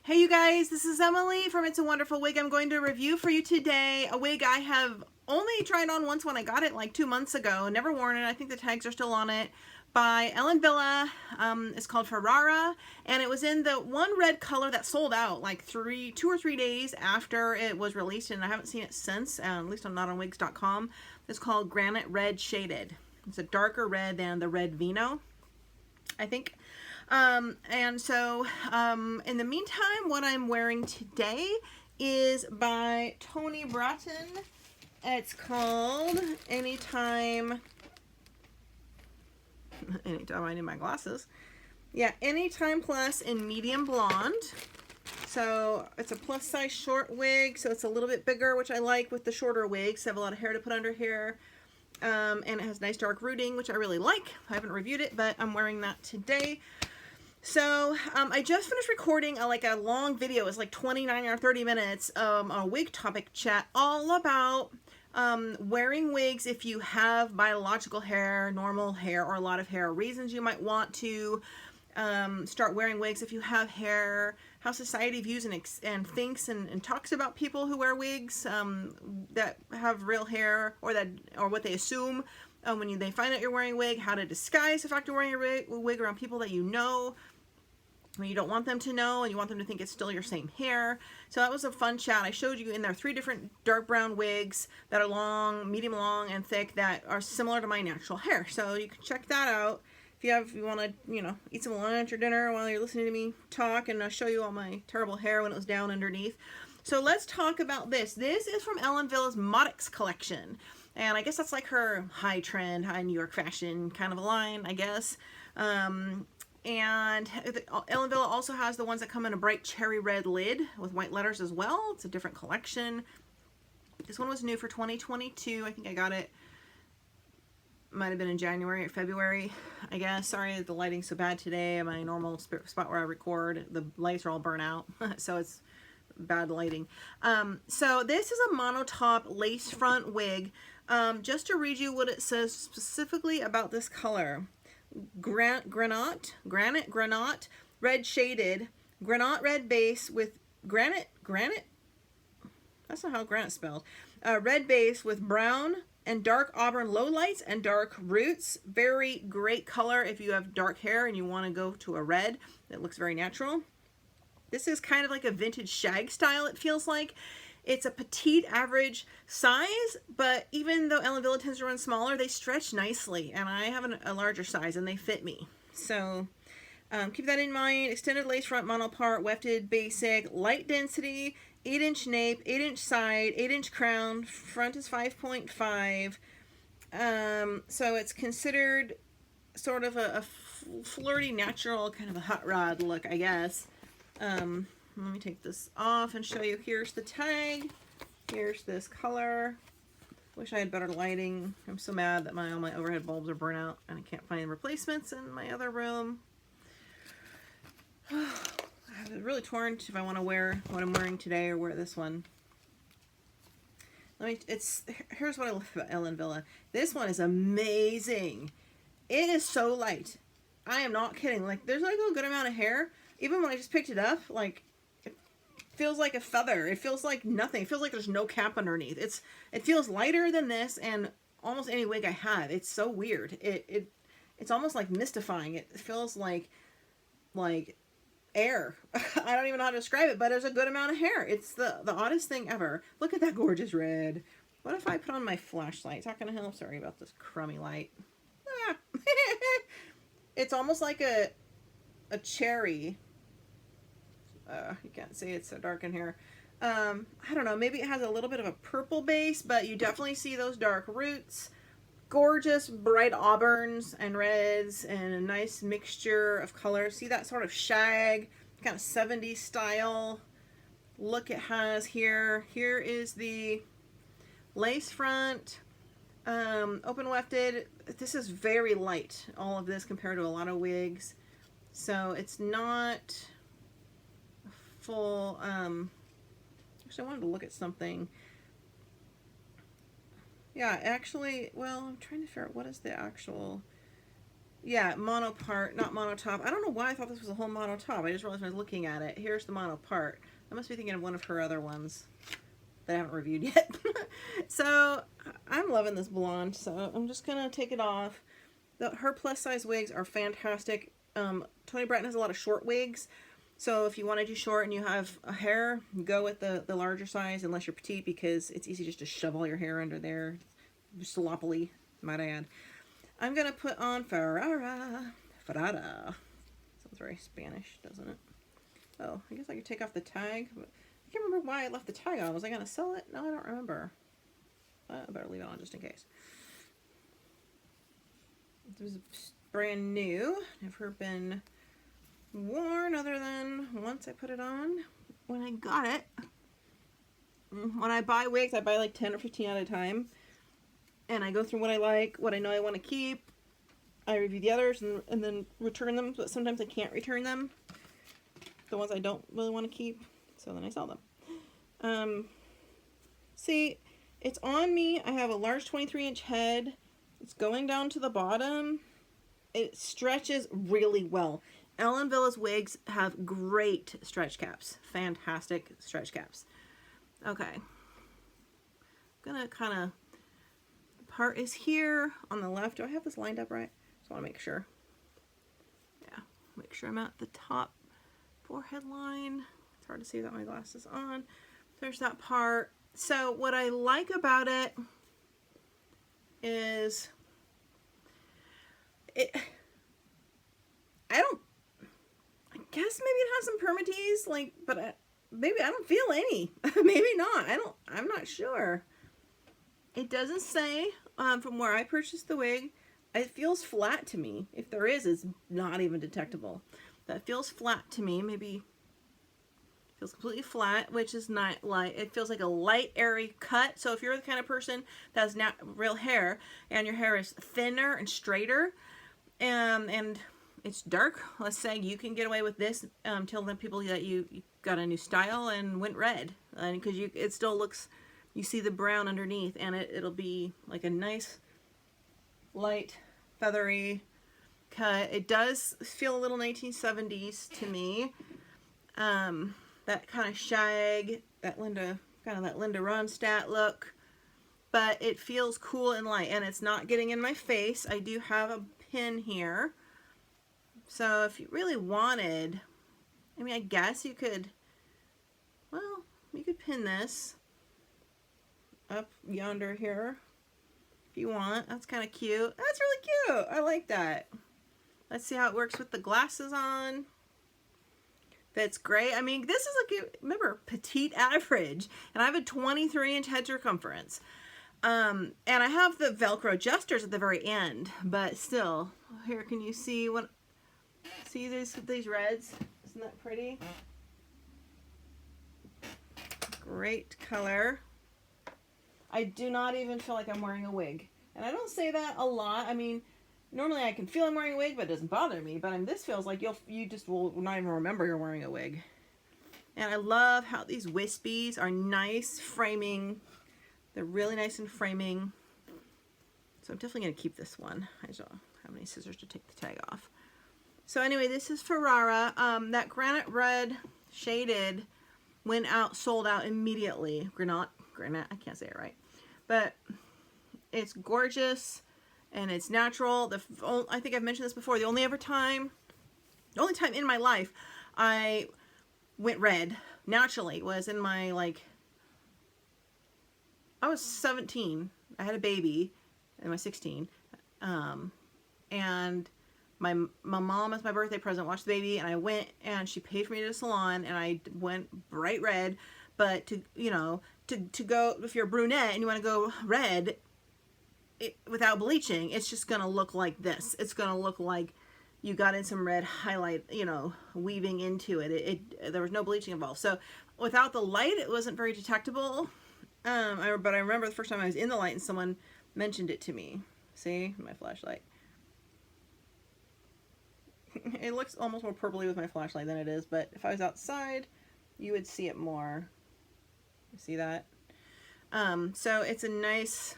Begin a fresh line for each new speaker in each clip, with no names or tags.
Hey you guys, this is Emily from It's a Wonderful Wig. I'm going to review for you today a wig I have only tried on once when I got it like 2 months ago. Never worn it. I think the tags are still on it. By Ellen Willie. It's called Ferrara, and it was in the one red color that sold out like 2 or 3 days after it was released, and I haven't seen it since, at least I'm not on wigs.com. It's called Granat Red Shaded. It's a darker red than the red vino, I think. And so in the meantime, what I'm wearing today is by Toni Brattin. It's called Anytime I need my glasses. Yeah, Anytime Plus in medium blonde. So it's a plus size short wig, so it's a little bit bigger, which I like with the shorter wigs. I have a lot of hair to put under here. And it has nice dark rooting, which I really like. I haven't reviewed it, but I'm wearing that today. So I just finished recording a long video. It's like 29 or 30 minutes a wig topic chat all about wearing wigs if you have biological hair, normal hair, or a lot of hair. Reasons you might want to start wearing wigs if you have hair. How society views and thinks and talks about people who wear wigs that have real hair, or what they assume when they find out you're wearing a wig. How to disguise the fact you're wearing a wig around people that you know, when you don't want them to know and you want them to think it's still your same hair. So that was a fun chat. I showed you in there 3 different dark brown wigs that are long, medium long, and thick that are similar to my natural hair. So you can check that out if you want to, eat some lunch or dinner while you're listening to me talk, and I'll show you all my terrible hair when it was down underneath. So let's talk about this. This is from Ellen Willie's Moddix collection. And I guess that's like her high trend, high New York fashion kind of a line, I guess. And Ellen Willie also has the ones that come in a bright cherry red lid with white letters as well. It's a different collection. This one was new for 2022. I think I got it, might have been in January or February, I guess. Sorry that the lighting's so bad today. My normal spot where I record, the lights are all burnt out, so it's bad lighting. So this is a monotop lace front wig. Just to read you what it says specifically about this color. Granat, red shaded, granite red base with granite, that's not how granite's spelled, red base with brown and dark auburn lowlights and dark roots. Very great color if you have dark hair and you want to go to a red. It looks very natural. This is kind of like a vintage shag style, it feels like. It's a petite average size, but even though Ellen Willie tends to run smaller, they stretch nicely, and I have a larger size and they fit me. So keep that in mind. Extended lace front monopart, wefted basic, light density, 8-inch nape, 8-inch side, 8-inch crown. Front is 5.5. So it's considered sort of a flirty, natural, kind of a hot rod look, I guess. Let me take this off and show you. Here's the tag. Here's this color. Wish I had better lighting. I'm so mad that all my overhead bulbs are burnt out and I can't find replacements in my other room. I'm really torn if I want to wear what I'm wearing today or wear this one. Here's what I love about Ellen Willie. This one is amazing. It is so light. I am not kidding. Like, there's like a good amount of hair. Even when I just picked it up, like, it feels like a feather. It feels like nothing. It feels like there's no cap underneath. It feels lighter than this and almost any wig I have. It's so weird. It's almost like mystifying. It feels like air. I don't even know how to describe it, but there's a good amount of hair. It's the oddest thing ever. Look at that gorgeous red. What if I put on my flashlight? It's not gonna help. Sorry about this crummy light. Ah. It's almost like a cherry. You can't see, it's so dark in here. I don't know, maybe it has a little bit of a purple base, but you definitely see those dark roots. Gorgeous bright auburns and reds and a nice mixture of colors. See that sort of shag, kind of 70s style look it has here. Here is the lace front, open wefted. This is very light, all of this, compared to a lot of wigs. So it's not full. Actually, I wanted to look at something. Yeah, actually, well, I'm trying to figure out what is the actual Yeah, mono part, not mono top. I don't know why I thought this was a whole mono top. I just realized when I was looking at it. Here's the mono part. I must be thinking of one of her other ones that I haven't reviewed yet. So I'm loving this blonde, so I'm just gonna take it off. Her plus size wigs are fantastic. Toni Brattin has a lot of short wigs, so if you want to do short and you have a hair, go with the larger size unless you're petite, because it's easy just to shove all your hair under there, sloppily, might I add. I'm gonna put on Ferrara. Sounds very Spanish, doesn't it? Oh, I guess I could take off the tag, but I can't remember why I left the tag on. Was I gonna sell it? No, I don't remember. I better leave it on just in case. It was brand new, never been worn other than once I put it on when I got it. When I buy wigs, I buy like 10 or 15 at a time, and I go through what I like, what I know I want to keep. I review the others and then return them, but sometimes I can't return them, the ones I don't really want to keep, so then I sell them. See, it's on me. I have a large 23-inch head. It's going down to the bottom. It stretches really well. Ellen Willie's wigs have great stretch caps. Fantastic stretch caps. Okay. I'm gonna kind of, the part is here on the left. Do I have this lined up right? Just want to make sure. Yeah, make sure I'm at the top forehead line. It's hard to see without my glasses on. There's that part. So what I like about it is I guess maybe it has some permatease, like, but maybe I don't feel any. Maybe not. I'm not sure. It doesn't say from where I purchased the wig. It feels flat to me. If there is, it's not even detectable. That feels flat to me. Maybe feels completely flat, which is not light. It feels like a light, airy cut. So if you're the kind of person that has not real hair and your hair is thinner and straighter, and it's dark, let's say, you can get away with this till the people that you got a new style and went red, and because it still looks, you see the brown underneath, and it'll be like a nice light feathery cut. It does feel a little 1970s to me. That kind of shag, that Linda Ronstadt look, but it feels cool and light, and it's not getting in my face. I do have a pin here, so if you really wanted, I mean, I guess you could, well, you could pin this up yonder here if you want. That's kind of cute. That's really cute. I like that. Let's see how it works with the glasses on. That's great. I mean, this is like, remember, petite average, and I have a 23-inch head circumference. And I have the Velcro adjusters at the very end, but still, here, can you see what? See these reds? Isn't that pretty? Great color. I do not even feel like I'm wearing a wig, and I don't say that a lot. I mean, normally I can feel I'm wearing a wig, but it doesn't bother me. But I mean, this feels like you just will not even remember you're wearing a wig. And I love how these wispies are nice framing. They're really nice and framing. So I'm definitely going to keep this one. I just don't have any scissors to take the tag off. So anyway, this is Ferrara. That Granat red shaded went out, sold out immediately. Granat, I can't say it right. But it's gorgeous and it's natural. I think I've mentioned this before. The only time in my life I went red naturally was in my, like, I was 17. I had a baby, and I was 16. And my mom, as my birthday present, watched the baby, and I went, and she paid for me to the salon, and I went bright red. But to go, if you're a brunette and you want to go red without bleaching, it's just gonna look like this. It's gonna look like you got in some red highlight, weaving into it. There was no bleaching involved. So without the light, it wasn't very detectable. But I remember the first time I was in the light and someone mentioned it to me. See, my flashlight. It looks almost more purpley with my flashlight than it is, but if I was outside, you would see it more. You see that? So it's a nice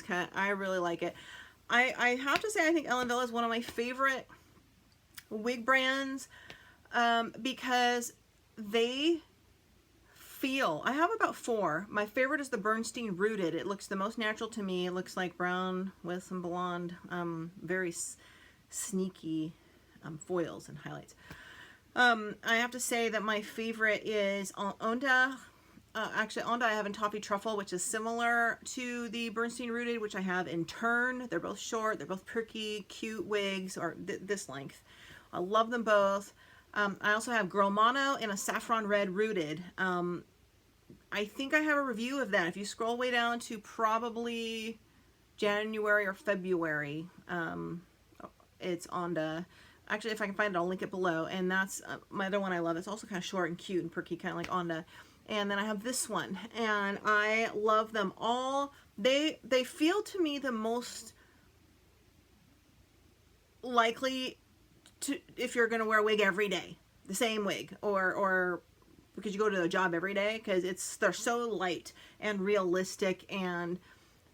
cut. I really like it. I have to say I think Ellen Willie is one of my favorite wig brands because they feel, I have about 4. My favorite is the Bernstein Rooted. It looks the most natural to me. It looks like brown with some blonde, very sneaky foils and highlights. I have to say that my favorite is Onda. Actually, Onda I have in Toffee Truffle, which is similar to the Bernstein Rooted, which I have in Turn. They're both short. They're both perky, cute wigs, or this length. I love them both. I also have Girl Mono in a Saffron Red Rooted. I think I have a review of that. If you scroll way down to probably January or February, it's Onda. Actually, if I can find it, I'll link it below. And that's my other one I love. It's also kind of short and cute and perky, kind of like Onda. And then I have this one, and I love them all. They feel to me the most likely to, if you're going to wear a wig every day, the same wig, or because you go to a job every day, because they're so light and realistic and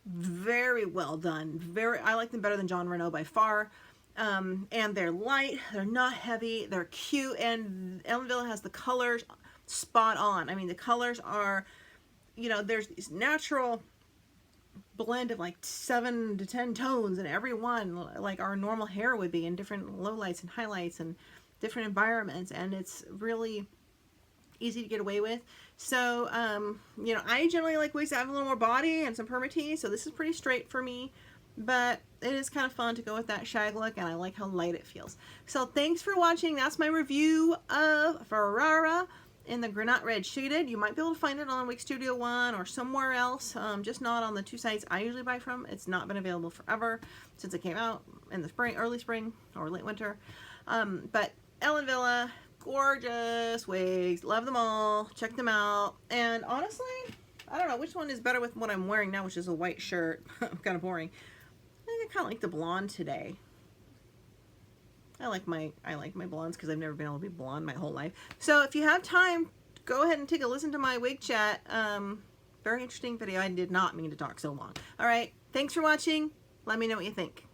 very well done. I like them better than Jon Renau by far. And they're light, they're not heavy, they're cute, and Ellen Willie has the colors spot on. I mean, the colors are, you know, there's this natural blend of like 7 to 10 tones in every one, like our normal hair would be, in different lowlights and highlights and different environments, and it's really easy to get away with. So, you know, I generally like wigs that have a little more body and some permatease, so this is pretty straight for me, but it is kind of fun to go with that shag look, and I like how light it feels. So thanks for watching. That's my review of Ferrara in the Granat Red Shaded. You might be able to find it on Wig Studio One or somewhere else, just not on the 2 sites I usually buy from. It's not been available forever since it came out in the spring, early spring or late winter. But Ellen Willie, gorgeous wigs, love them all, check them out. And honestly, I don't know which one is better with what I'm wearing now, which is a white shirt. Kind of boring. I think I kind of like the blonde today. I like my blondes because I've never been able to be blonde my whole life. So if you have time, go ahead and take a listen to my wig chat. Very interesting video. I did not mean to talk so long. All right, thanks for watching. Let me know what you think.